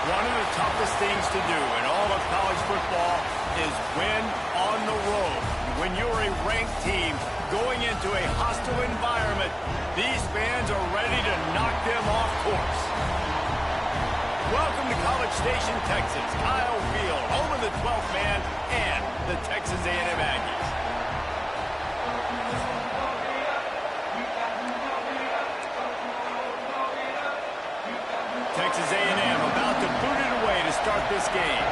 One of the toughest things to do in all of college football is win on the road. When you're a ranked team going into a hostile environment, these fans are ready to knock them off course. Welcome to College Station, Texas, Kyle Field, home of the 12th man and the Texas A&M Aggies. Texas A&M about to boot it away to start this game.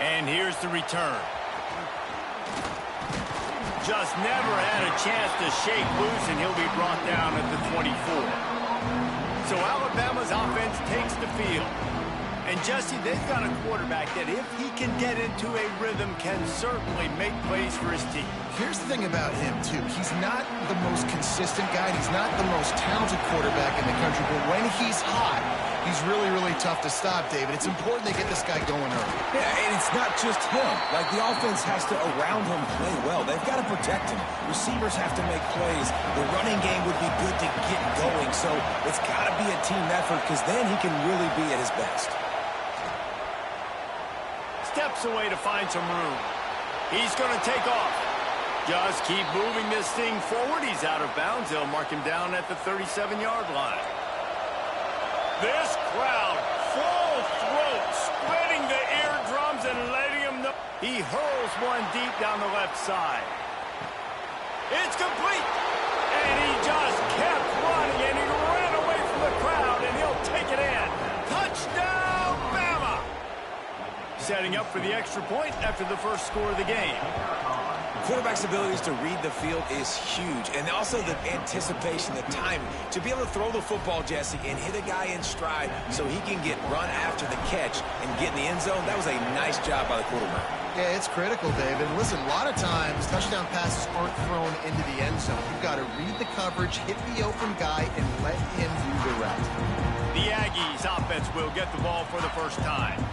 And here's the return. Just never had a chance to shake loose, and he'll be brought down at the 24. So Alabama's offense takes the field. And, Jesse, they've got a quarterback that, if he can get into a rhythm, can certainly make plays for his team. Here's the thing about him, too. He's not the most consistent guy. He's not the most talented quarterback in the country. But when he's hot, he's really, really tough to stop, David. It's important they get this guy going early. Yeah, and it's not just him. Like, the offense has to, around him, play well. They've got to protect him. Receivers have to make plays. The running game would be good to get going. So it's got to be a team effort, because then he can really be at his best. Steps away to find some room. He's going to take off. Just keep moving this thing forward. He's out of bounds. They'll mark him down at the 37-yard line. This crowd, full throat, spreading the eardrums and letting him know. He hurls one deep down the left side. It's complete. And he just kept running, and he ran away from the crowd, and he'll take it in. Touchdown, Bama! Setting up for the extra point after the first score of the game. Quarterback's abilities to read the field is huge, and also the anticipation, the timing. To be able to throw the football, Jesse, and hit a guy in stride so he can get run after the catch and get in the end zone, that was a nice job by the quarterback. Yeah, it's critical, David. Listen, a lot of times, touchdown passes aren't thrown into the end zone. You've got to read the coverage, hit the open guy, and let him do the rest. The Aggies offense will get the ball for the first time.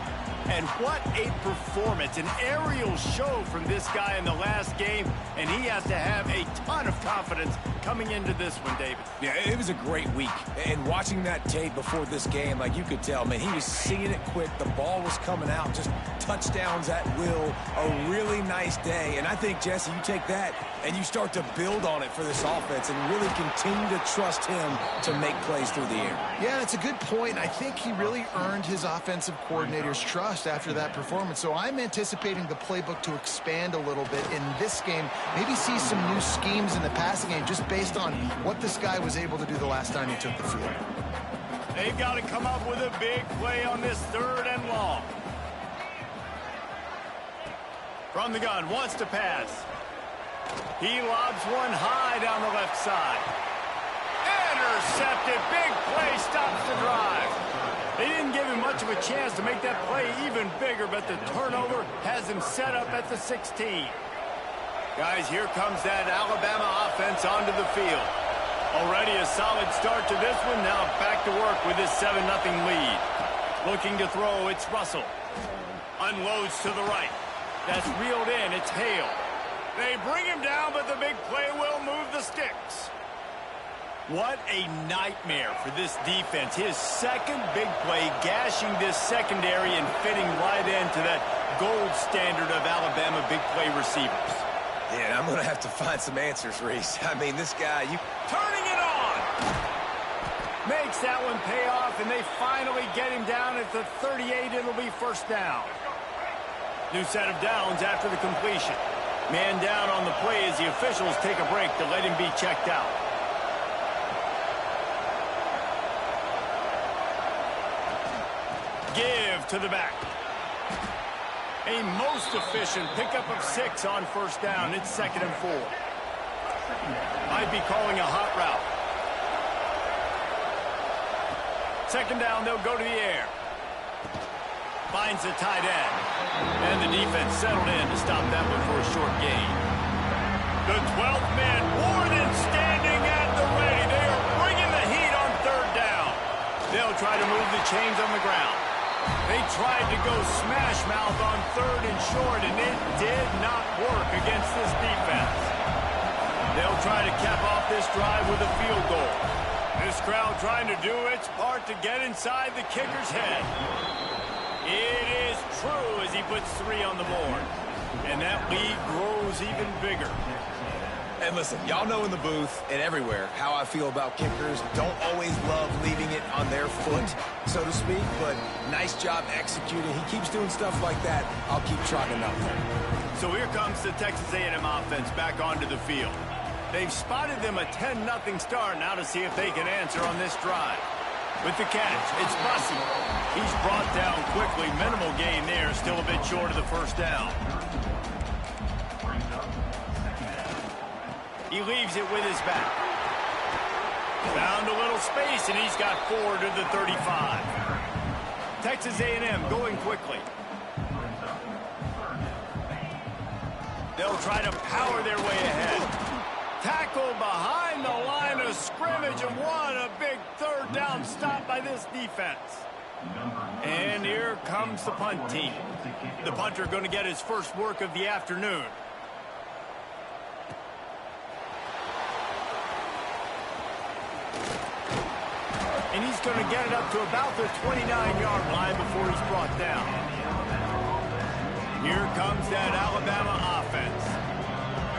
And what a performance, an aerial show from this guy in the last game, and he has to have a ton of confidence coming into this one, David. Yeah, it was a great week. And watching that tape before this game, like, you could tell, man, he was seeing it quick. The ball was coming out, just touchdowns at will. A really nice day. And I think, Jesse, you take that and you start to build on it for this offense and really continue to trust him to make plays through the air. Yeah, it's a good point. I think he really earned his offensive coordinator's trust after that performance. So I'm anticipating the playbook to expand a little bit in this game. Maybe see some new schemes in the passing game just based on what this guy was able to do the last time he took the field. They've got to come up with a big play on this 3rd and long. From the gun, wants to pass. He lobs one high down the left side. Intercepted. Big play stops the drive. They didn't give him much of a chance to make that play even bigger, but the turnover has him set up at the 16. Guys, here comes that Alabama offense onto the field. Already a solid start to this one. Now back to work with this 7-0 lead. Looking to throw, it's Russell. Unloads to the right. That's reeled in. It's Hale. They bring him down, but the big play will move the sticks. What a nightmare for this defense. His second big play, gashing this secondary and fitting right into that gold standard of Alabama big play receivers. Yeah, I'm going to have to find some answers, Reese. I mean, this guy, Turning it on! Makes that one pay off, and they finally get him down at the 38. It'll be first down. New set of downs after the completion. Man down on the play as the officials take a break to let him be checked out. Give to the back. A most efficient pickup of 6 on first down. It's 2nd and 4. Might be calling a hot route. 2nd down, they'll go to the air. Finds the tight end. And the defense settled in to stop that one for a short gain. The 12th man more than standing at the ready. They are bringing the heat on 3rd They'll try to move the chains on the ground. They tried to go smash mouth on 3rd and short, and it did not work against this defense. They'll try to cap off this drive with a field goal. This crowd trying to do its part to get inside the kicker's head. It is true as he puts 3 on the board. And that lead grows even bigger. And listen, y'all know in the booth and everywhere how I feel about kickers. Don't always love leaving it on their foot, so to speak, but nice job executing. He keeps doing stuff like that. I'll keep trotting up there. So here comes the Texas A&M offense back onto the field. They've spotted them a 10-0 start now to see if they can answer on this drive. With the catch, it's Bussey. He's brought down quickly. Minimal gain there, still a bit short of the first down. He leaves it with his back. Found a little space, and he's got 4 to the 35. Texas A&M going quickly. They'll try to power their way ahead. Tackle behind the line of scrimmage, and what a big 3rd down stop by this defense. And here comes the punt team. The punter going to get his first work of the afternoon. And he's going to get it up to about the 29-yard line before he's brought down. Here comes that Alabama offense.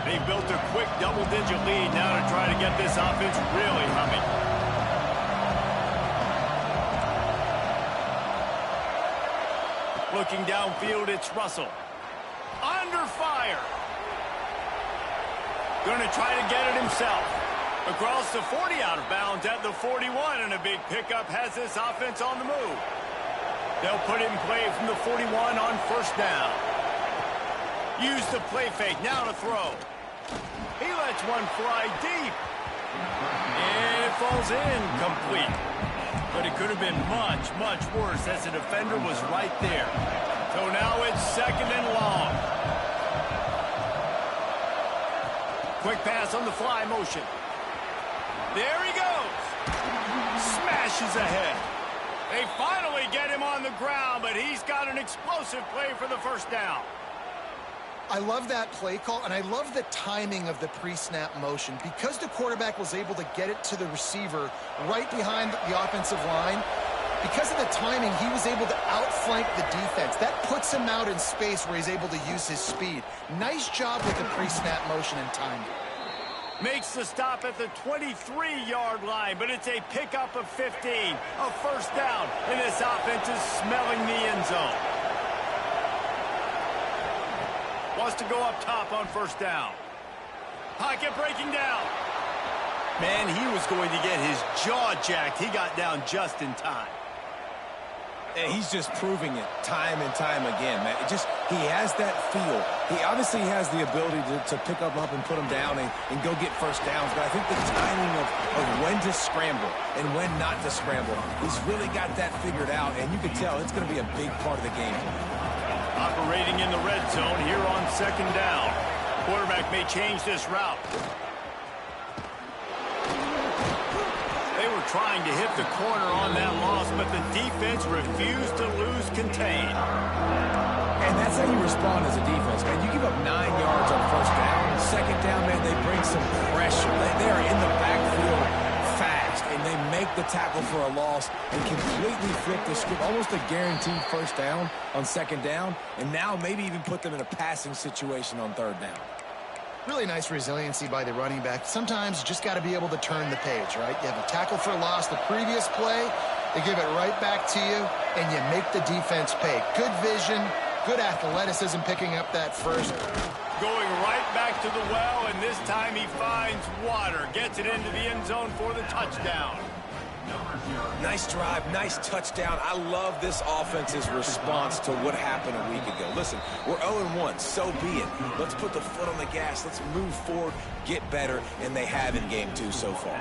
They built a quick double-digit lead now to try to get this offense really humming. Looking downfield, it's Russell. Under fire. Going to try to get it himself. Across the 40, out of bounds at the 41, and a big pickup has this offense on the move. They'll put it in play from the 41 on 1st down. Use the play fake, now to throw. He lets one fly deep. And it falls in, complete. But it could have been much, much worse as the defender was right there. So now it's 2nd and long. Quick pass on the fly motion. There he goes. Smashes ahead. They finally get him on the ground, but he's got an explosive play for the 1st down. I love that play call, and I love the timing of the pre-snap motion. Because the quarterback was able to get it to the receiver right behind the offensive line, because of the timing, he was able to outflank the defense. That puts him out in space where he's able to use his speed. Nice job with the pre-snap motion and timing. Makes the stop at the 23-yard line, but it's a pickup of 15, a 1st down, and this offense is smelling the end zone. Wants to go up top on 1st down. Pocket breaking down. Man, he was going to get his jaw jacked. He got down just in time. And he's just proving it time and time again, man. He has that feel. He obviously has the ability to pick up and put him down and go get 1st downs. But I think the timing of when to scramble and when not to scramble, he's really got that figured out. And you can tell it's going to be a big part of the game. Operating in the red zone here on 2nd down. Quarterback may change this route. They were trying to hit the corner on that loss, but the defense refused to lose contain. And that's how you respond as a defense, man. You give up 9 yards on 1st down. 2nd down, man, they bring some pressure. They are in the backfield fast, and they make the tackle for a loss and completely flip the script. Almost a guaranteed 1st down on 2nd down, and now maybe even put them in a passing situation on 3rd down. Really nice resiliency by the running back. Sometimes you just got to be able to turn the page, right? You have a tackle for loss the previous play, they give it right back to you, and you make the defense pay. Good vision, good athleticism picking up that first. Going right back to the well, and this time he finds water. Gets it into the end zone for the touchdown. Nice drive, nice touchdown. I love this offense's response to what happened a week ago. Listen, we're 0-1, so be it. Let's put the foot on the gas. Let's move forward, get better, and they have in Game 2 so far.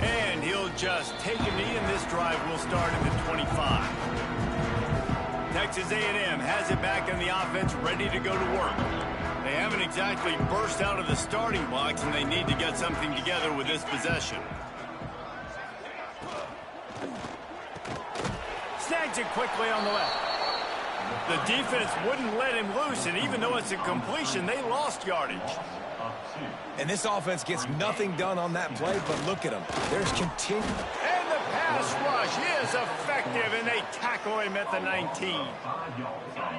And he'll just take a knee, and this drive will start at the 25. Texas A&M has it back in the offense, ready to go to work. They haven't exactly exactly burst out of the starting blocks, and they need to get something together with this possession. Snags it quickly on the left. The defense wouldn't let him loose, and even though it's a completion, they lost yardage. And this offense gets nothing done on that play, but look at them. There's continued. And the pass rush is effective, and they tackle him at the 19.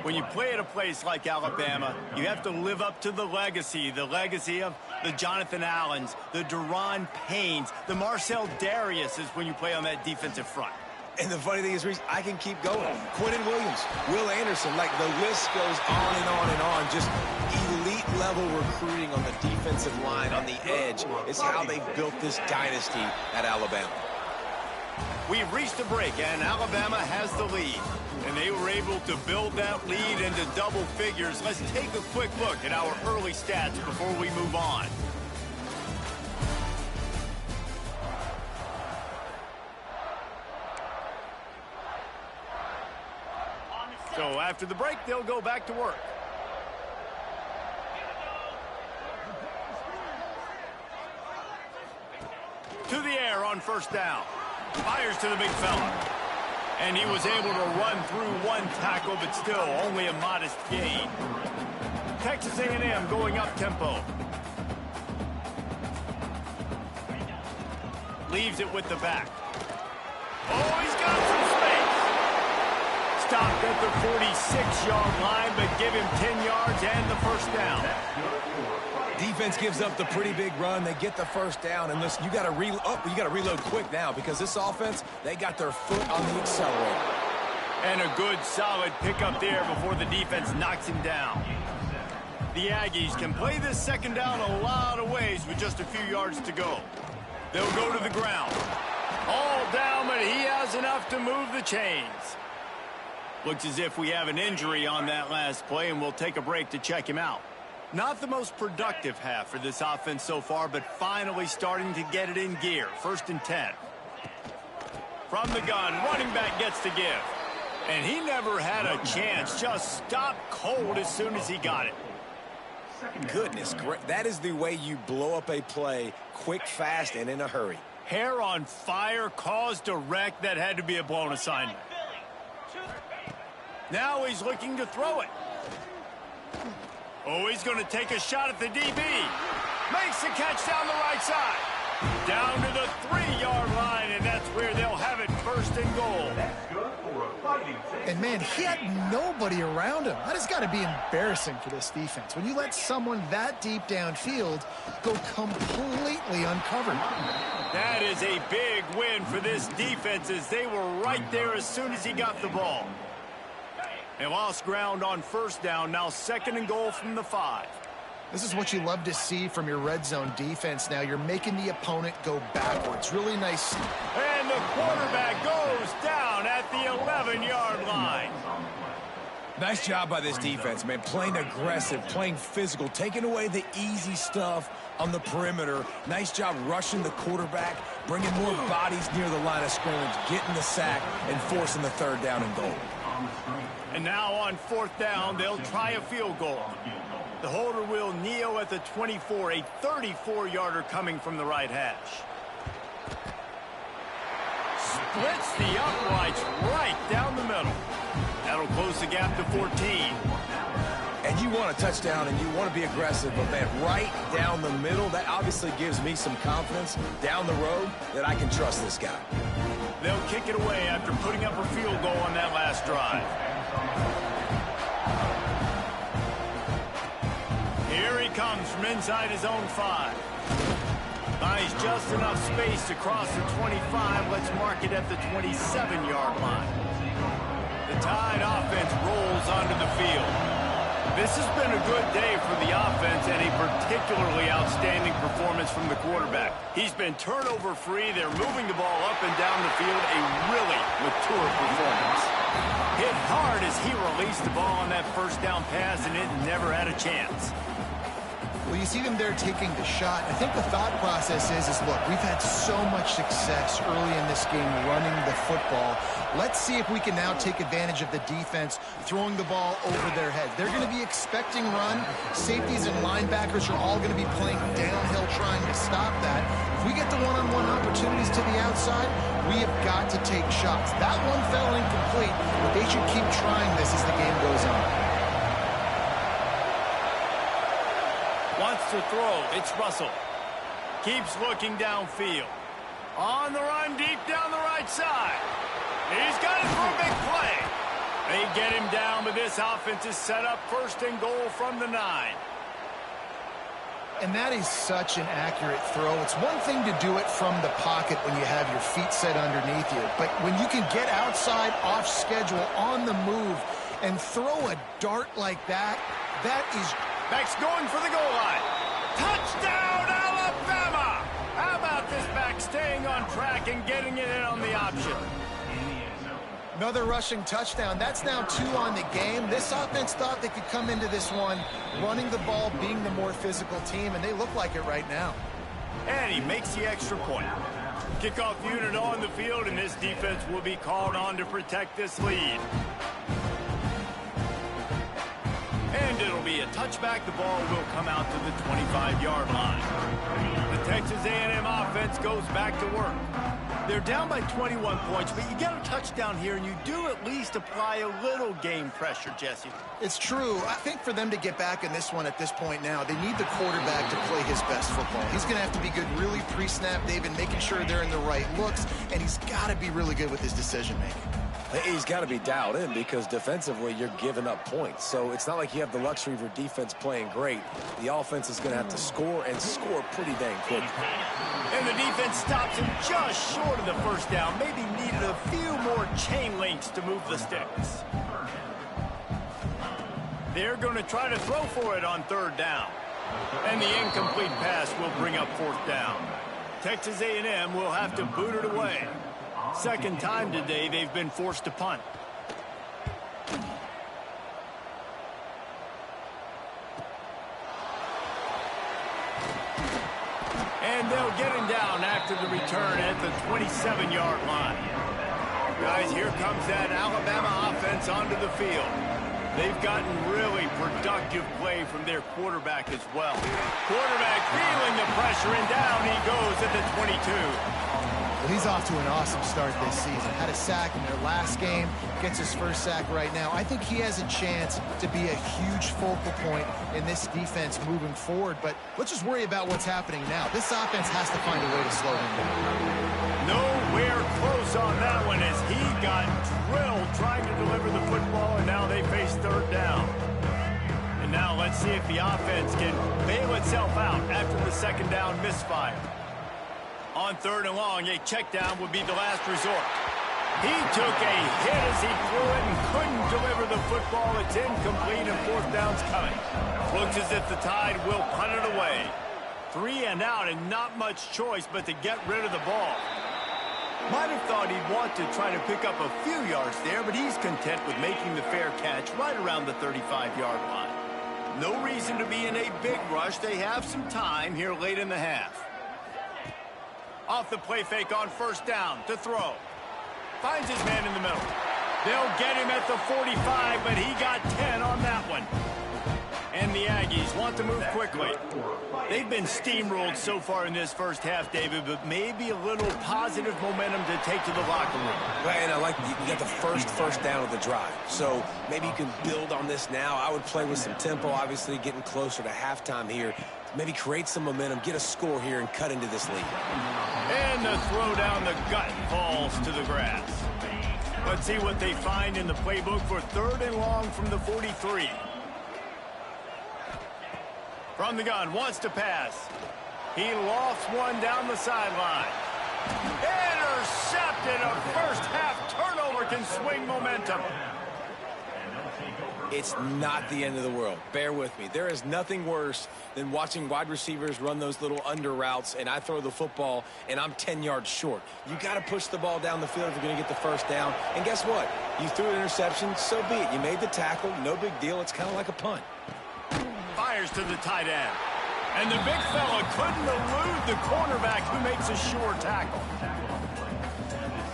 When you play at a place like Alabama, you have to live up to the legacy of the Jonathan Allens, the Deron Paynes, the Marcel Dariuses when you play on that defensive front. And the funny thing is, Reese, I can keep going. Quentin Williams, Will Anderson, like the list goes on and on and on. Just elite-level recruiting on the defensive line, on the edge, is how they've built this dynasty at Alabama. We've reached a break, and Alabama has the lead. And they were able to build that lead into double figures. Let's take a quick look at our early stats before we move on. So after the break, they'll go back to work. To the air on first down. Fires to the big fella. And he was able to run through one tackle, but still only a modest gain. Texas A&M going up tempo. Leaves it with the back. Oh, he's got some space. Stopped at the 46-yard line, but give him 10 yards and the first down. Defense gives up the pretty big run. They get the first down, and listen, you got to reload quick now because this offense, they got their foot on the accelerator. And a good, solid pickup there before the defense knocks him down. The Aggies can play this second down a lot of ways with just a few yards to go. They'll go to the ground. All down, but he has enough to move the chains. Looks as if we have an injury on that last play, and we'll take a break to check him out. Not the most productive half for this offense so far, but finally starting to get it in gear. 1st and 10. From the gun, running back gets to give. And he never had a chance. Just stopped cold as soon as he got it. Goodness, great. That is the way you blow up a play quick, fast, and in a hurry. Hair on fire, caused a wreck. That had to be a blown assignment. Now he's looking to throw it. Oh, he's going to take a shot at the DB. Makes the catch down the right side. Down to the 3-yard line, and that's where they'll have it 1st and goal. And, man, he had nobody around him. That has got to be embarrassing for this defense. When you let someone that deep downfield go completely uncovered. That is a big win for this defense as they were right there as soon as he got the ball. They lost ground on first down, now 2nd and goal from the 5. This is what you love to see from your red zone defense now. You're making the opponent go backwards. Really nice. And the quarterback goes down at the 11-yard line. Nice job by this defense, man. Playing aggressive, playing physical, taking away the easy stuff on the perimeter. Nice job rushing the quarterback, bringing more bodies near the line of scrimmage, getting the sack, and forcing the 3rd down and goal. And now on 4th down, they'll try a field goal. The holder will kneel at the 24, a 34-yarder coming from the right hash. Splits the uprights right down the middle. That'll close the gap to 14. And you want a touchdown and you want to be aggressive, but man, right down the middle, that obviously gives me some confidence down the road that I can trust this guy. They'll kick it away after putting up a field goal on that last drive. Here he comes from inside his own 5. Buys just enough space to cross the 25. Let's mark it at the 27-yard line. The Tide offense rolls onto the field. This has been a good day for the offense and a particularly outstanding performance from the quarterback. He's been turnover-free. They're moving the ball up and down the field. A really mature performance. Hit hard as he released the ball on that first down pass, and it never had a chance. Well, you see them there taking the shot. I think the thought process is look, we've had so much success early in this game running the football. Let's see if we can now take advantage of the defense throwing the ball over their heads. They're going to be expecting run. Safeties and linebackers are all going to be playing downhill trying to stop that. If we get the one-on-one opportunities to the outside, we have got to take shots. That one fell incomplete, but they should keep trying this as the game goes on. Wants to throw. It's Russell. Keeps looking downfield. On the run, deep down the right side. He's got it for a big play. They get him down, but this offense is set up first and goal from the 9. And that is such an accurate throw. It's one thing to do it from the pocket when you have your feet set underneath you, but when you can get outside, off schedule, on the move, and throw a dart like that, that is... Back's going for the goal line. Touchdown, Alabama! How about this back staying on track and getting it in on the option? Another rushing touchdown. That's now 2 on the game. This offense thought they could come into this one running the ball, being the more physical team, and they look like it right now. And he makes the extra point. Kickoff unit on the field, and this defense will be called on to protect this lead. And it'll be a touchback. The ball will come out to the 25-yard line. The Texas A&M offense goes back to work. They're down by 21 points, but you get a touchdown here, and you do at least apply a little game pressure, Jesse. It's true. I think for them to get back in this one at this point now, they need the quarterback to play his best football. He's going to have to be good really pre-snap, David, making sure they're in the right looks, and he's got to be really good with his decision-making. He's got to be dialed in because defensively you're giving up points. So it's not like you have the luxury of your defense playing great. The offense is going to have to score and score pretty dang quick. And the defense stops him just short of the first down. Maybe needed a few more chain links to move the sticks. They're going to try to throw for it on 3rd down. And the incomplete pass will bring up 4th down. Texas A&M will have to boot it away. Second time today they've been forced to punt. And they'll get him down after the return at the 27-yard line. Guys, here comes that Alabama offense onto the field. They've gotten really productive play from their quarterback as well. Quarterback feeling the pressure, and down he goes at the 22. Well, he's off to an awesome start this season. Had a sack in their last game, gets his first sack right now. I think he has a chance to be a huge focal point in this defense moving forward, but let's just worry about what's happening now. This offense has to find a way to slow him down. Nowhere close on that one as he got drilled trying to deliver the football, and now they face 3rd down. And now let's see if the offense can bail itself out after the 2nd down misfire. On 3rd and long, a check down would be the last resort. He took a hit as he threw it and couldn't deliver the football. It's incomplete and 4th down's coming. Looks as if the Tide will punt it away. 3 and out and not much choice but to get rid of the ball. Might have thought he'd want to try to pick up a few yards there, but he's content with making the fair catch right around the 35-yard line. No reason to be in a big rush. They have some time here late in the half. Off the play fake on 1st down to throw. Finds his man in the middle. They'll get him at the 45, but he got 10 on that one. And the Aggies want to move quickly. They've been steamrolled so far in this first half, David, but maybe a little positive momentum to take to the locker room. Right, and I like you got the first down of the drive. So maybe you can build on this now. I would play with some tempo, obviously getting closer to halftime here. Maybe create some momentum, get a score here, and cut into this lead. And the throw down the gut falls to the grass. Let's see what they find in the playbook for 3rd and long from the 43. From the gun, wants to pass. He lofts one down the sideline. Intercepted. A first half turnover can swing momentum. It's not the end of the world. Bear with me. There is nothing worse than watching wide receivers run those little under routes, and I throw the football, and I'm 10 yards short. You got to push the ball down the field if you're going to get the 1st down. And guess what? You threw an interception, so be it. You made the tackle. No big deal. It's kind of like a punt. Fires to the tight end. And the big fella couldn't elude the cornerback who makes a sure tackle.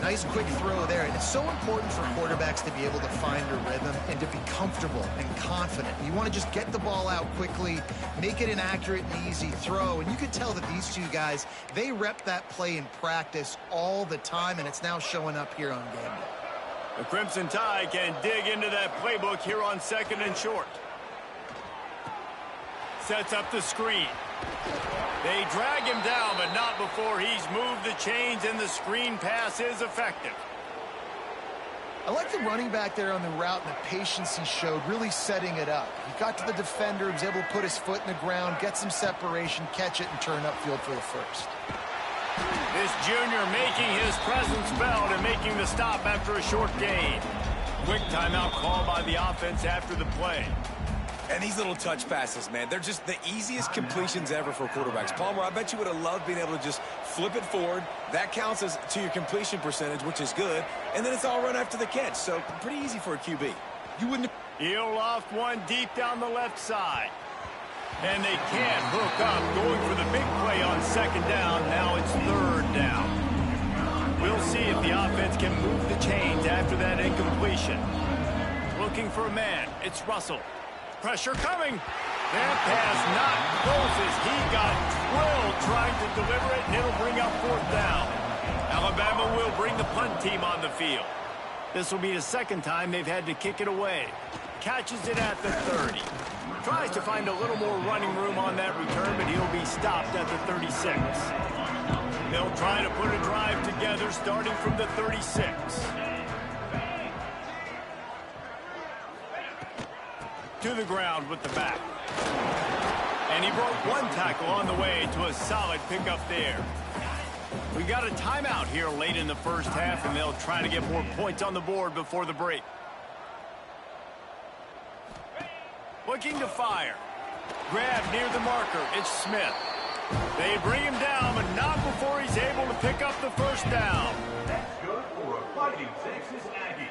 Nice quick throw there. And it's so important for quarterbacks to be able to find a rhythm and to be comfortable and confident. You want to just get the ball out quickly, make it an accurate and easy throw. And you could tell that these two guys, they rep that play in practice all the time, and it's now showing up here on game day. The Crimson Tide can dig into that playbook here on 2nd and short. Sets up the screen. They drag him down, but not before he's moved the chains, and the screen pass is effective. I like the running back there on the route and the patience he showed, really setting it up. He got to the defender, was able to put his foot in the ground, get some separation, catch it, and turn upfield for the first. This junior making his presence felt and making the stop after a short gain. Quick timeout call by the offense after the play. And these little touch passes, man, they're just the easiest completions ever for quarterbacks. Palmer, I bet you would have loved being able to just flip it forward. That counts as to your completion percentage, which is good. And then it's all run after the catch, so pretty easy for a QB. You wouldn't. He'll loft one deep down the left side. And they can't hook up, going for the big play on 2nd down. Now it's 3rd down. We'll see if the offense can move the chains after that incompletion. Looking for a man. It's Russell. Pressure coming. That pass not close as he got drilled trying to deliver it, and it'll bring up 4th down. Alabama will bring the punt team on the field. This will be the 2nd time they've had to kick it away. Catches it at the 30. Tries to find a little more running room on that return, but he'll be stopped at the 36. They'll try to put a drive together starting from the 36. To the ground with the back. And he broke one tackle on the way to a solid pickup there. We got a timeout here late in the first half, and they'll try to get more points on the board before the break. Looking to fire. Grab near the marker. It's Smith. They bring him down, but not before he's able to pick up the 1st down. That's good for a Fighting Texas Aggie.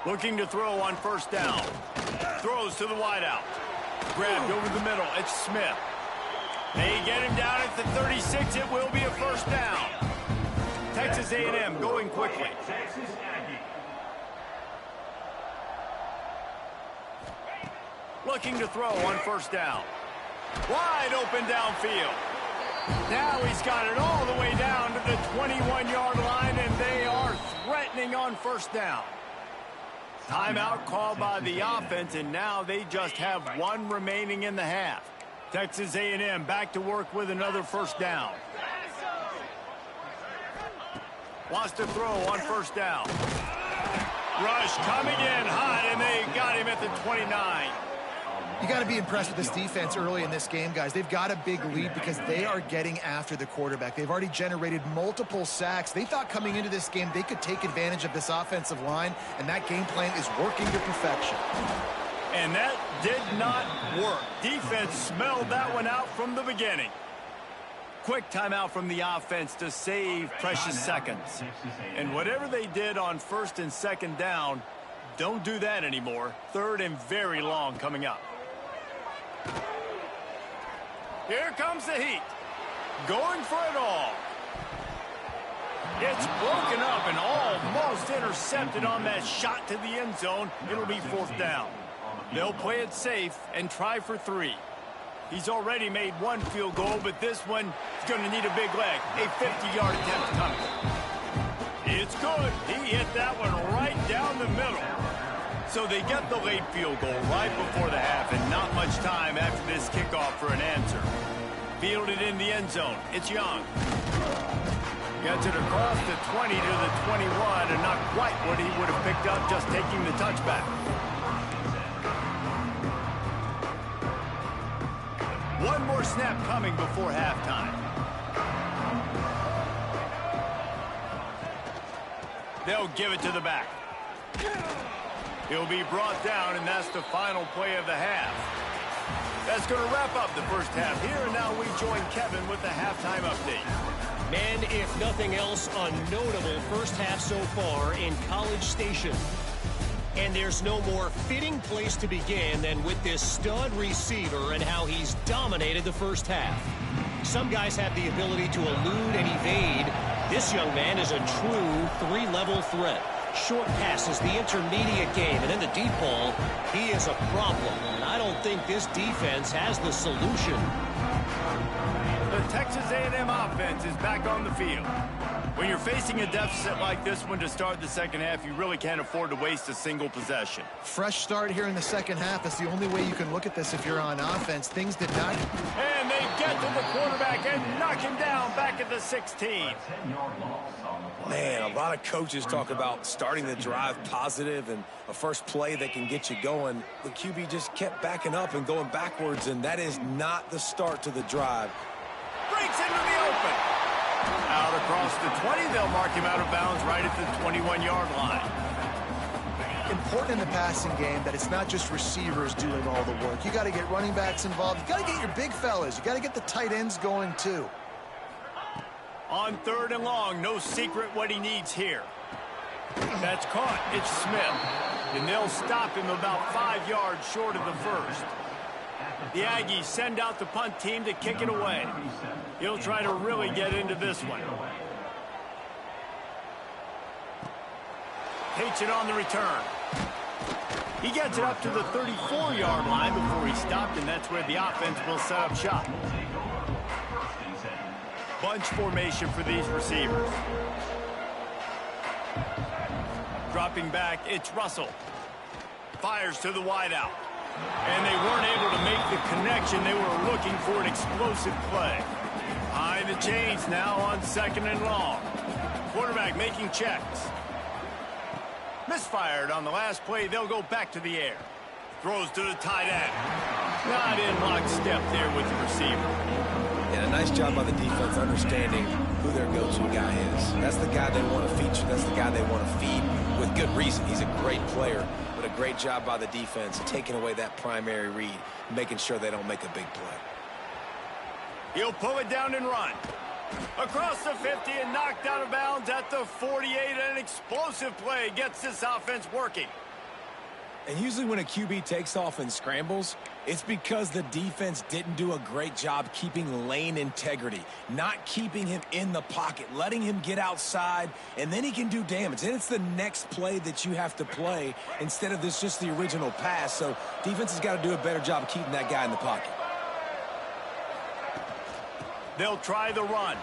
Looking to throw on 1st down. Throws to the wideout. Grabbed over the middle. It's Smith. They get him down at the 36. It will be a 1st down. Texas A&M going quickly. Texas Aggie. Looking to throw on 1st down. Wide open downfield. Now he's got it all the way down to the 21-yard line, and they are threatening on 1st down. Timeout called by the offense, and now they just have one remaining in the half. Texas A&M back to work with another 1st down. Wants to throw on 1st down. Rush coming in hot, and they got him at the 29. You got to be impressed with this defense early in this game, guys. They've got a big lead because they are getting after the quarterback. They've already generated multiple sacks. They thought coming into this game they could take advantage of this offensive line, and that game plan is working to perfection. And that did not work. Defense smelled that one out from the beginning. Quick timeout from the offense to save precious seconds. And whatever they did on 1st and 2nd down, don't do that anymore. 3rd and very long coming up. Here comes the heat. Going for it all. It's broken up and almost intercepted on that shot to the end zone. It'll be 4th down. They'll play it safe and try for 3. He's already made one field goal, but this one is going to need a big leg. A 50-yard attempt coming. It's good. He hit that one right down the middle. So they get the late field goal right before the half, and not much time after this kickoff for an answer. Fielded in the end zone. It's Young. Gets it across the 20 to the 21, and not quite what he would have picked up just taking the touchback. One more snap coming before halftime. They'll give it to the back. He'll be brought down, and that's the final play of the half. That's going to wrap up the first half here, and now we join Kevin with the halftime update. Man, if nothing else, a notable first half so far in College Station. And there's no more fitting place to begin than with this stud receiver and how he's dominated the first half. Some guys have the ability to elude and evade. This young man is a true three-level threat. Short passes, the intermediate game, and then the deep ball. He is a problem, and I don't think this defense has the solution. The Texas A&M offense is back on the field. When you're facing a deficit like this one to start the second half, you really can't afford to waste a single possession. Fresh start here in the second half. That's the only way you can look at this if you're on offense. Things did not. And they get to the quarterback and knock him down back at the 16. Man, a lot of coaches talk about starting the drive positive and a first play that can get you going. The QB just kept backing up and going backwards, and that is not the start to the drive. Breaks into the open. Out across the 20, they'll mark him out of bounds right at the 21-yard line. Important in the passing game that it's not just receivers doing all the work. You got to get running backs involved. You got to get your big fellas. You got to get the tight ends going too. On 3rd and long, no secret what he needs here. That's caught. It's Smith. And they'll stop him about 5 yards short of the first. The Aggies send out the punt team to kick it away. He'll try to really get into this one. Takes it on the return. He gets it up to the 34-yard line before he stopped, and that's where the offense will set up shop. Bunch formation for these receivers. Dropping back, it's Russell. Fires to the wideout. And they weren't able to make the connection. They were looking for an explosive play. Behind the chains now on 2nd and long. Quarterback making checks. Misfired on the last play. They'll go back to the air. Throws to the tight end. Not in lockstep there with the receiver. Yeah, a nice job by the defense understanding who their go-to guy is. That's the guy they want to feature. That's the guy they want to feed with good reason. He's a great player, but a great job by the defense taking away that primary read, making sure they don't make a big play. He'll pull it down and run. Across the 50 and knocked out of bounds at the 48. An explosive play gets this offense working. And usually when a QB takes off and scrambles, it's because the defense didn't do a great job keeping lane integrity, not keeping him in the pocket, letting him get outside, and then he can do damage. And it's the next play that you have to play instead of this just the original pass. So defense has got to do a better job of keeping that guy in the pocket. They'll try the run.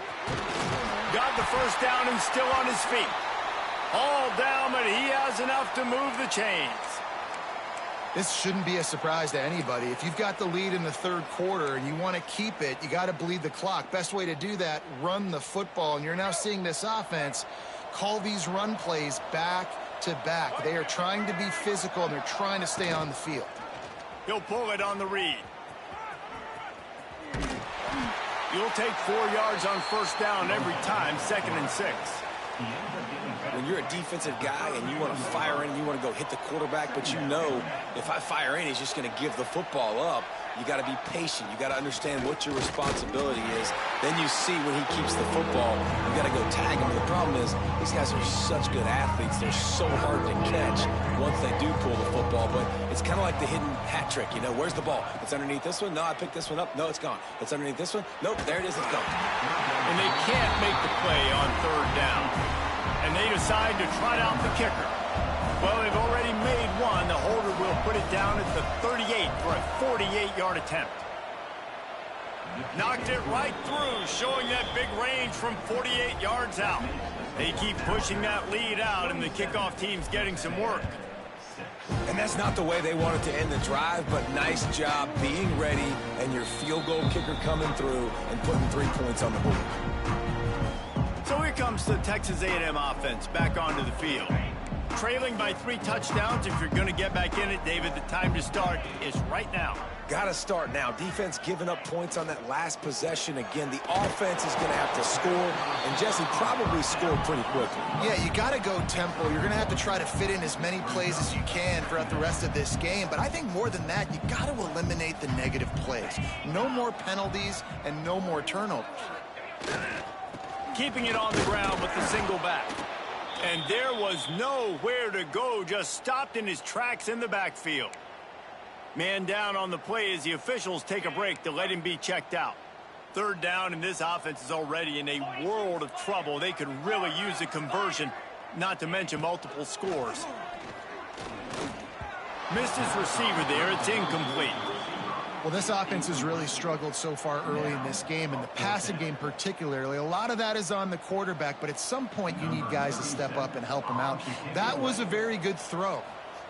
Got the first down and still on his feet. All down, but he has enough to move the chains. This shouldn't be a surprise to anybody. If you've got the lead in the 3rd quarter and you want to keep it, you got to bleed the clock. Best way to do that, run the football. And you're now seeing this offense call these run plays back to back. They are trying to be physical, and they're trying to stay on the field. He'll pull it on the read. You'll take 4 yards on first down every time, 2nd and 6. When you're a defensive guy and you want to fire in, you want to go hit the quarterback, but you know if I fire in, he's just going to give the football up. You got to be patient. You got to understand what your responsibility is. Then you see when he keeps the football, you got to go tag him. And the problem is these guys are such good athletes. They're so hard to catch once they do pull the football. But it's kind of like the hidden hat trick. You know, where's the ball? It's underneath this one. No, I picked this one up. No, it's gone. It's underneath this one. Nope, there it is. It's gone. And they can't make the play on 3rd down. And they decide to trot out the kicker. Well, they've already made one. The holder will put it down at the 38 for a 48-yard attempt. Knocked it right through, showing that big range from 48 yards out. They keep pushing that lead out, and the kickoff team's getting some work. And that's not the way they wanted to end the drive, but nice job being ready and your field goal kicker coming through and putting 3 points on the board. So here comes the Texas A&M offense back onto the field. Trailing by 3 touchdowns. If you're going to get back in it, David, the time to start is right now. Got to start now. Defense giving up points on that last possession. Again, the offense is going to have to score, and Jesse probably scored pretty quickly. Yeah, you got to go tempo. You're going to have to try to fit in as many plays as you can throughout the rest of this game. But I think more than that, you got to eliminate the negative plays. No more penalties and no more turnovers. Keeping it on the ground with the single back. And there was nowhere to go, just stopped in his tracks in the backfield. Man down on the play as the officials take a break to let him be checked out. Third down, and this offense is already in a world of trouble. They could really use a conversion, not to mention multiple scores. Missed his receiver there. It's incomplete. Well, this offense has really struggled so far early in this game, and the passing game particularly. A lot of that is on the quarterback, but at some point you need guys to step up and help him out. That was a very good throw.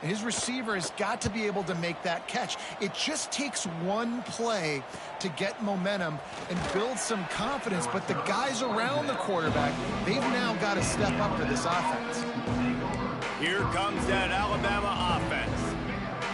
And his receiver has got to be able to make that catch. It just takes one play to get momentum and build some confidence, but the guys around the quarterback, they've now got to step up for this offense. Here comes that Alabama offense.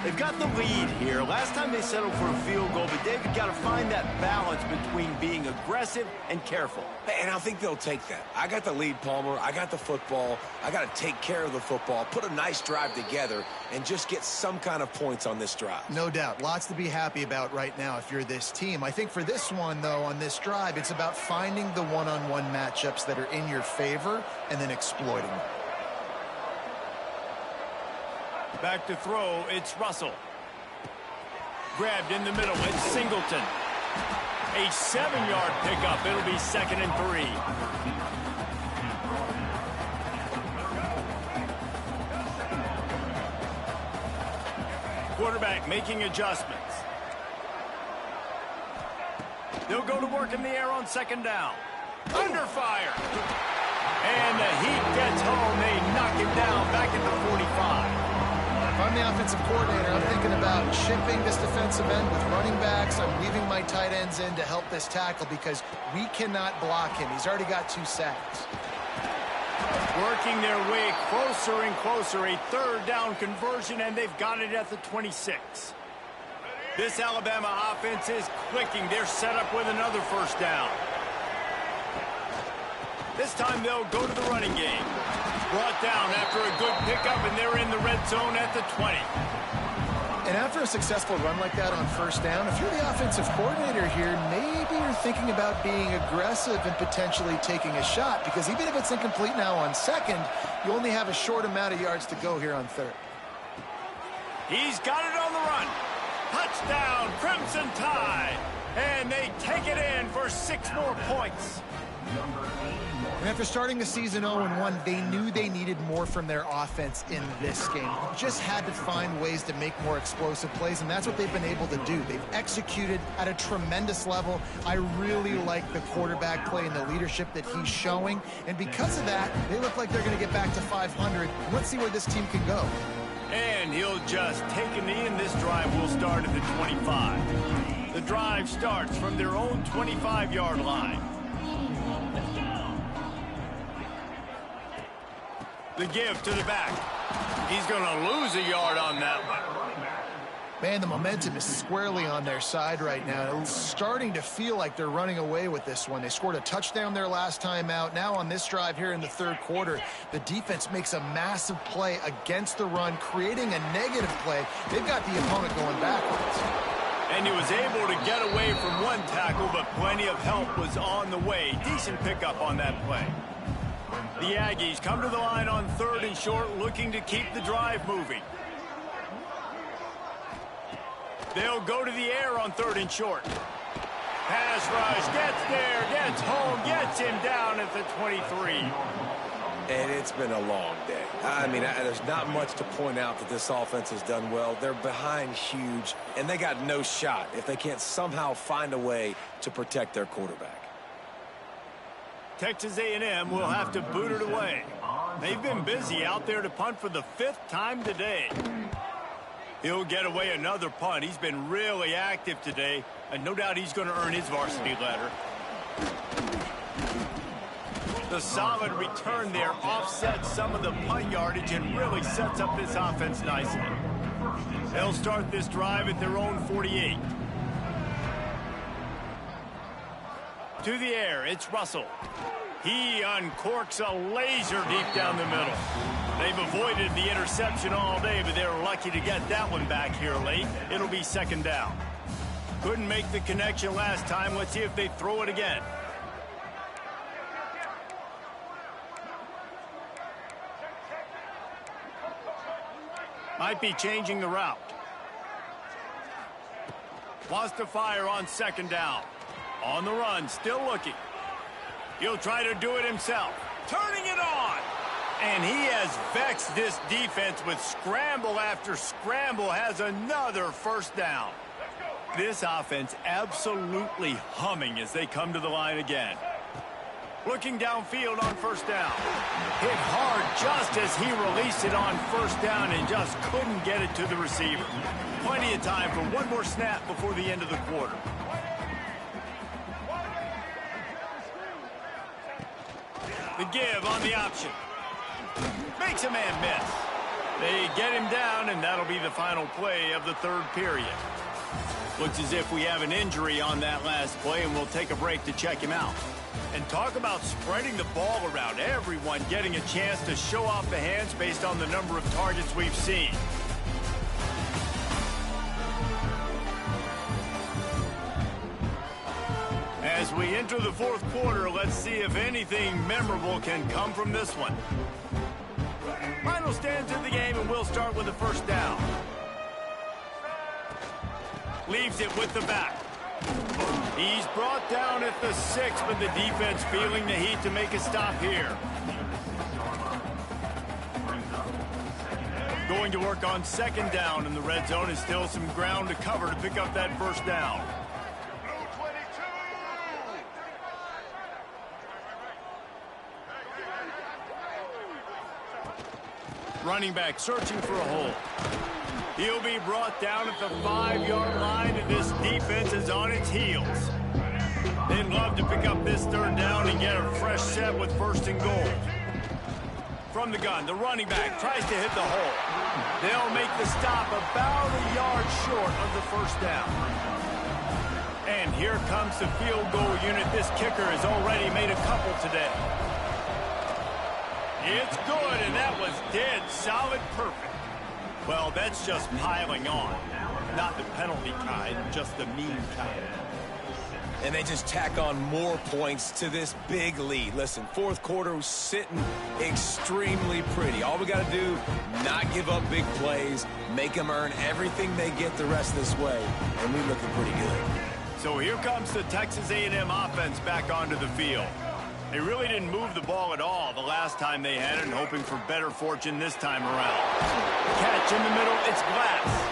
They've got the lead here. Last time they settled for a field goal, but David got to find that balance between being aggressive and careful. And I think they'll take that. I got the lead, Palmer. I got the football. I got to take care of the football, put a nice drive together, and just get some kind of points on this drive. No doubt. Lots to be happy about right now if you're this team. I think for this one, though, on this drive, it's about finding the one-on-one matchups that are in your favor and then exploiting them. Back to throw, it's Russell. Grabbed in the middle, it's Singleton. A 7-yard pickup, it'll be 2nd and 3. Quarterback making adjustments. They'll go to work in the air on 2nd down. Under fire. And the heat gets home. They knock him down back at the 45. If I'm the offensive coordinator, I'm thinking about chipping this defensive end with running backs. I'm leaving my tight ends in to help this tackle because we cannot block him. He's already got 2 sacks. Working their way closer and closer. A 3rd down conversion, and they've got it at the 26. This Alabama offense is clicking. They're set up with another 1st down. This time they'll go to the running game. Brought down after a good pickup, and they're in the red zone at the 20. And after a successful run like that on 1st down, if you're the offensive coordinator here, maybe you're thinking about being aggressive and potentially taking a shot, because even if it's incomplete now on 2nd, you only have a short amount of yards to go here on 3rd. He's got it on the run. Touchdown, Crimson Tide. And they take it in for 6 more points. And after starting the season 0-1, they knew they needed more from their offense in this game. Just had to find ways to make more explosive plays, and that's what they've been able to do. They've executed at a tremendous level. I really like the quarterback play and the leadership that he's showing. And because of that, they look like they're going to get back to 500. Let's see where this team can go. And he'll just take a knee, and this drive will start at the 25. The drive starts from their own 25-yard line. The give to the back. He's going to lose a yard on that one. Man, the momentum is squarely on their side right now. It's starting to feel like they're running away with this one. They scored a touchdown their last time out. Now on this drive here in the 3rd quarter, the defense makes a massive play against the run, creating a negative play. They've got the opponent going backwards. And he was able to get away from one tackle, but plenty of help was on the way. Decent pickup on that play. The Aggies come to the line on 3rd and short, looking to keep the drive moving. They'll go to the air on 3rd and short. Pass rush, gets there, gets home, gets him down at the 23. And it's been a long day. I mean, there's not much to point out that this offense has done well. They're behind huge, and they got no shot if they can't somehow find a way to protect their quarterback. Texas A&M will have to boot it away. They've been busy out there to punt for the 5th time today. He'll get away another punt. He's been really active today, and no doubt he's going to earn his varsity letter. The solid return there offsets some of the punt yardage and really sets up this offense nicely. They'll start this drive at their own 48. To the air, it's Russell. He uncorks a laser deep down the middle. They've avoided the interception all day, but they're lucky to get that one back here late. It'll be 2nd down. Couldn't make the connection last time. Let's see if they throw it again. Might be changing the route. Wants to fire on second down. On the run, still looking. He'll try to do it himself. Turning it on. And he has vexed this defense with scramble after scramble. Has another first down. This offense absolutely humming as they come to the line again. Looking downfield on first down. Hit hard just as he released it on first down and just couldn't get it to the receiver. Plenty of time for one more snap before the end of the quarter. The give on the option. Makes a man miss. They get him down, and that'll be the final play of the third period. Looks as if we have an injury on that last play, and we'll take a break to check him out. And talk about spreading the ball around. Everyone getting a chance to show off the hands based on the number of targets we've seen. As we enter the fourth quarter, let's see if anything memorable can come from this one. Final stands of the game, and we'll start with the first down. Leaves it with the back. He's brought down at the 6, but the defense feeling the heat to make a stop here. Going to work on second down in the red zone, and still some ground to cover to pick up that first down. Running back searching for a hole. He'll be brought down at the 5-yard line, and this defense is on its heels. They'd love to pick up this third down and get a fresh set with first and goal. From the gun, the running back tries to hit the hole. They'll make the stop about a yard short of the first down. And here comes the field goal unit. This kicker has already made a couple today. It's good, and that was dead solid perfect. Well, that's just piling on. Not the penalty kind, just the mean kind. And they just tack on more points to this big lead. Listen, fourth quarter was sitting extremely pretty. All we got to do, not give up big plays, make them earn everything they get the rest of this way, and we're looking pretty good. So here comes the Texas A&M offense back onto the field. They really didn't move the ball at all the last time they had it, and hoping for better fortune this time around. Catch in the middle, it's Glass.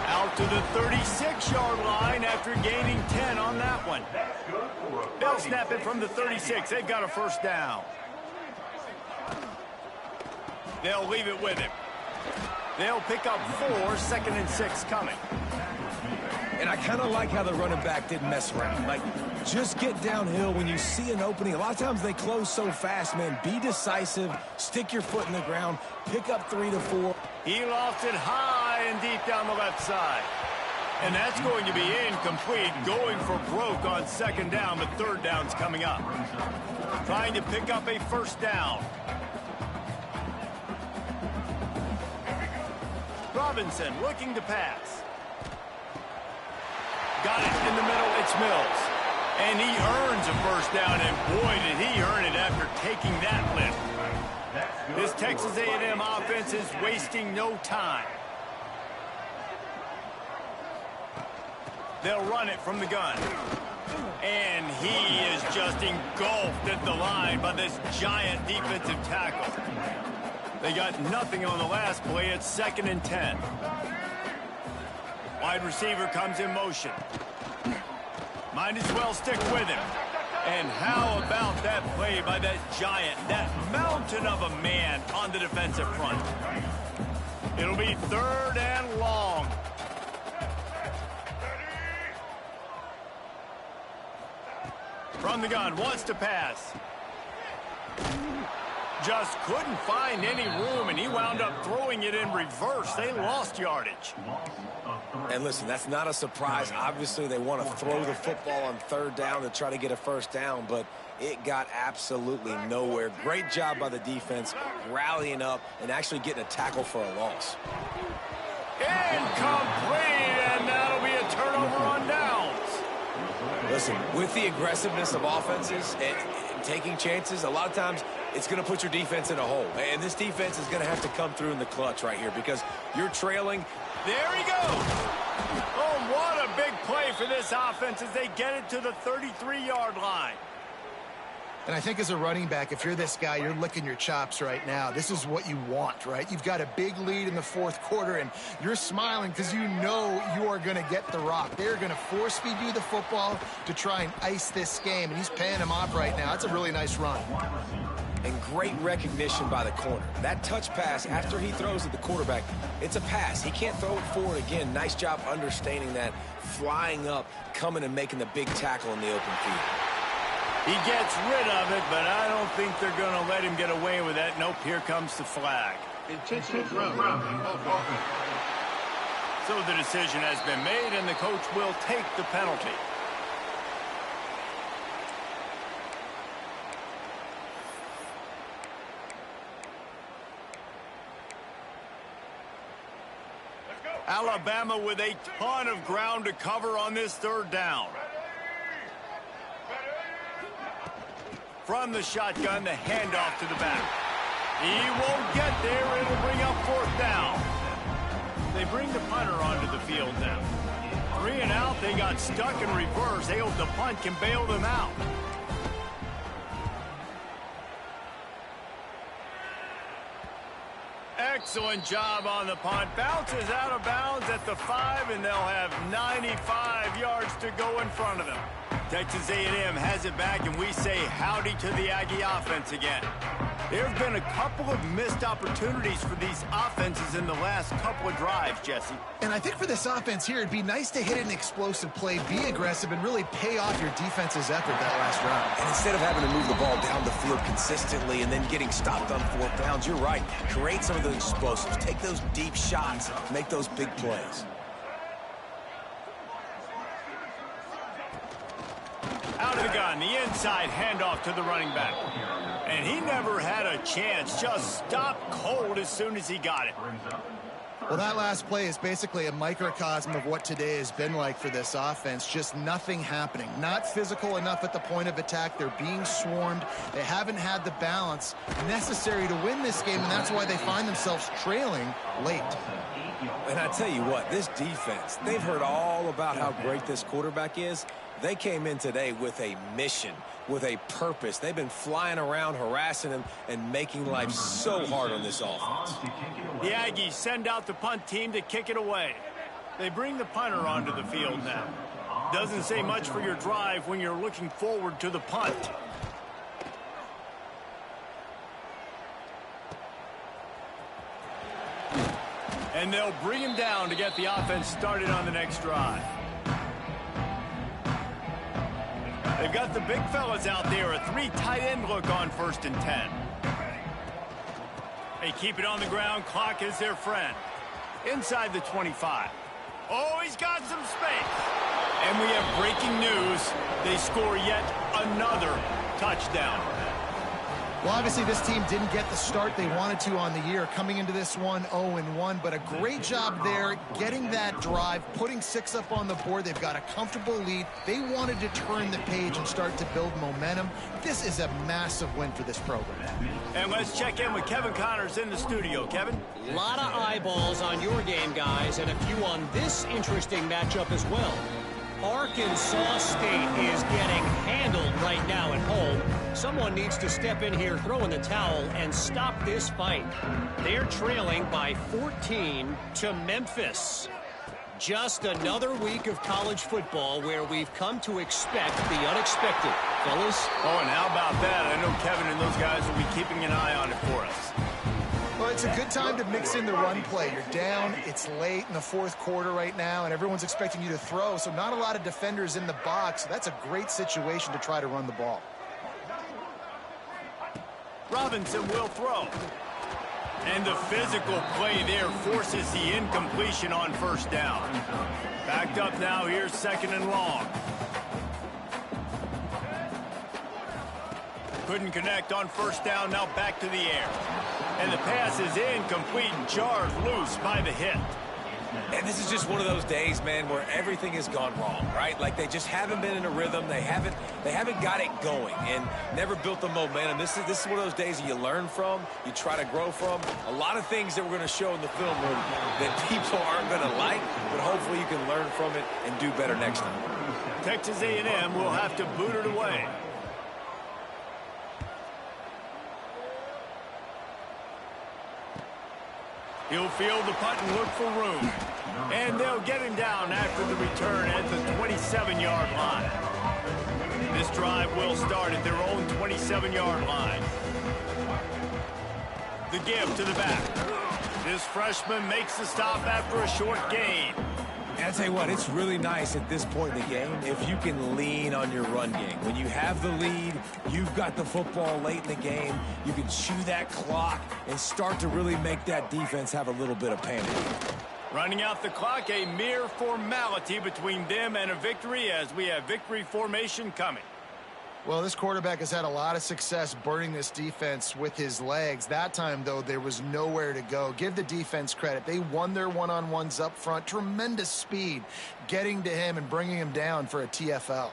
Out to the 36-yard line after gaining 10 on that one. They'll snap it from the 36. They've got a first down. They'll leave it with him. They'll pick up 4, second and 6 coming. And I kind of like how the running back didn't mess around. Like, just get downhill when you see an opening. A lot of times they close so fast, man. Be decisive. Stick your foot in the ground. Pick up 3 to 4. He lost it high and deep down the left side. And that's going to be incomplete. Going for broke on second down, but third down's coming up. Trying to pick up a first down. Robinson looking to pass. Got it in the middle, it's Mills. And he earns a first down, and boy, did he earn it after taking that lift. This Texas A&M offense is wasting no time. They'll run it from the gun. And he is just engulfed at the line by this giant defensive tackle. They got nothing on the last play. It's second and 10. Wide receiver comes in motion. Might as well stick with him. And how about that play by that giant, that mountain of a man on the defensive front? It'll be third and long. From the gun, wants to pass. Just couldn't find any room, and he wound up throwing it in reverse. They lost yardage. And listen, that's not a surprise. Obviously, they want to throw the football on third down to try to get a first down, but it got absolutely nowhere. Great job by the defense, rallying up and actually getting a tackle for a loss. Incomplete, and that'll be a turnover on downs. Listen, with the aggressiveness of offenses and taking chances, a lot of times it's going to put your defense in a hole. And this defense is going to have to come through in the clutch right here because you're trailing. There he goes. Oh, what a big play for this offense as they get it to the 33-yard line. And I think as a running back, if you're this guy, you're licking your chops right now. This is what you want, right? You've got a big lead in the fourth quarter, and you're smiling because you know you are going to get the rock. They're going to force feed you the football to try and ice this game, and he's paying him off right now. That's a really nice run. And great recognition by the corner. That touch pass after he throws at the quarterback, it's a pass. He can't throw it forward again. Nice job understanding that, flying up, coming and making the big tackle in the open field. He gets rid of it, but I don't think they're going to let him get away with that. Nope, here comes the flag. Intentional grounding of offense. So the decision has been made, and the coach will take the penalty. Alabama with a ton of ground to cover on this third down. From the shotgun, the handoff to the back. He won't get there. It'll bring up fourth down. They bring the punter onto the field now. 3 and out. They got stuck in reverse. They hope the punt can bail them out. Excellent job on the punt. Bounces out of bounds at the 5, and they'll have 95 yards to go in front of them. Texas A&M has it back, and we say howdy to the Aggie offense again. There have been a couple of missed opportunities for these offenses in the last couple of drives, Jesse. And I think for this offense here, it'd be nice to hit an explosive play, be aggressive, and really pay off your defense's effort that last round. And instead of having to move the ball down the field consistently and then getting stopped on fourth downs, you're right. Create some of those explosives. Take those deep shots. Make those big plays. Out of the gun, the inside handoff to the running back. And he never had a chance, just stopped cold as soon as he got it. Well, that last play is basically a microcosm of what today has been like for this offense. Just nothing happening. Not physical enough at the point of attack. They're being swarmed. They haven't had the balance necessary to win this game, and that's why they find themselves trailing late. And I tell you what, this defense, they've heard all about how great this quarterback is. They came in today with a mission, with a purpose. They've been flying around, harassing him, and making life so hard on this offense. The Aggies send out the punt team to kick it away. They bring the punter onto the field now. Doesn't say much for your drive when you're looking forward to the punt. And they'll bring him down to get the offense started on the next drive. They've got the big fellas out there, a 3 tight end look on 1st and 10. They keep it on the ground, clock is their friend. Inside the 25. Oh, he's got some space. And we have breaking news. They score yet another touchdown. Well, obviously this team didn't get the start they wanted to on the year, coming into this one 0-1, but a great job there getting that drive, putting 6 up on the board. They've got a comfortable lead. They wanted to turn the page and start to build momentum. This is a massive win for this program. And let's check in with Kevin Connors in the studio. Kevin? A lot of eyeballs on your game, guys, and a few on this interesting matchup as well. Arkansas State is getting handled right now at home. Someone needs to step in here, throw in the towel, and stop this fight. They're trailing by 14 to Memphis. Just another week of college football where we've come to expect the unexpected. Fellas? Oh, and how about that? I know Kevin and those guys will be keeping an eye on it for us. Well, it's a good time to mix in the run play. You're down, it's late in the fourth quarter right now, and everyone's expecting you to throw, so not a lot of defenders in the box. That's a great situation to try to run the ball. Robinson will throw. And the physical play there forces the incompletion on 1st down. Backed up now, here's 2nd and long. Couldn't connect on 1st down, now back to the air. And the pass is incomplete and jarred loose by the hit. And this is just one of those days, man, where everything has gone wrong, right? Like they just haven't been in a rhythm. They haven't got it going and never built the momentum. This is one of those days that you learn from, you try to grow from. A lot of things that we're going to show in the film room that people aren't going to like, but hopefully you can learn from it and do better next time. Texas A&M will have to boot it away. He'll field the punt and look for room. And they'll get him down after the return at the 27-yard line. This drive will start at their own 27-yard line. The give to the back. This freshman makes the stop after a short gain. And I'll tell you what, it's really nice at this point in the game if you can lean on your run game. When you have the lead, you've got the football late in the game, you can chew that clock and start to really make that defense have a little bit of panic. Running out the clock, a mere formality between them and a victory as we have victory formation coming. Well, this quarterback has had a lot of success burning this defense with his legs. That time, though, there was nowhere to go. Give the defense credit. They won their one-on-ones up front. Tremendous speed getting to him and bringing him down for a TFL.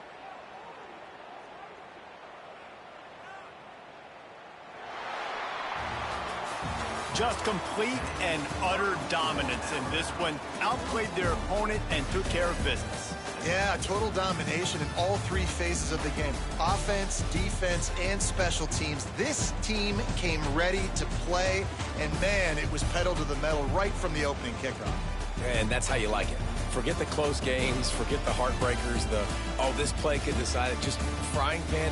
Just complete and utter dominance in this one. Outplayed their opponent and took care of business. Yeah, total domination in all three phases of the game. Offense, defense, and special teams. This team came ready to play, and man, it was pedal to the metal right from the opening kickoff. And that's how you like it. Forget the close games, forget the heartbreakers, oh, this play could decide it. Just frying pan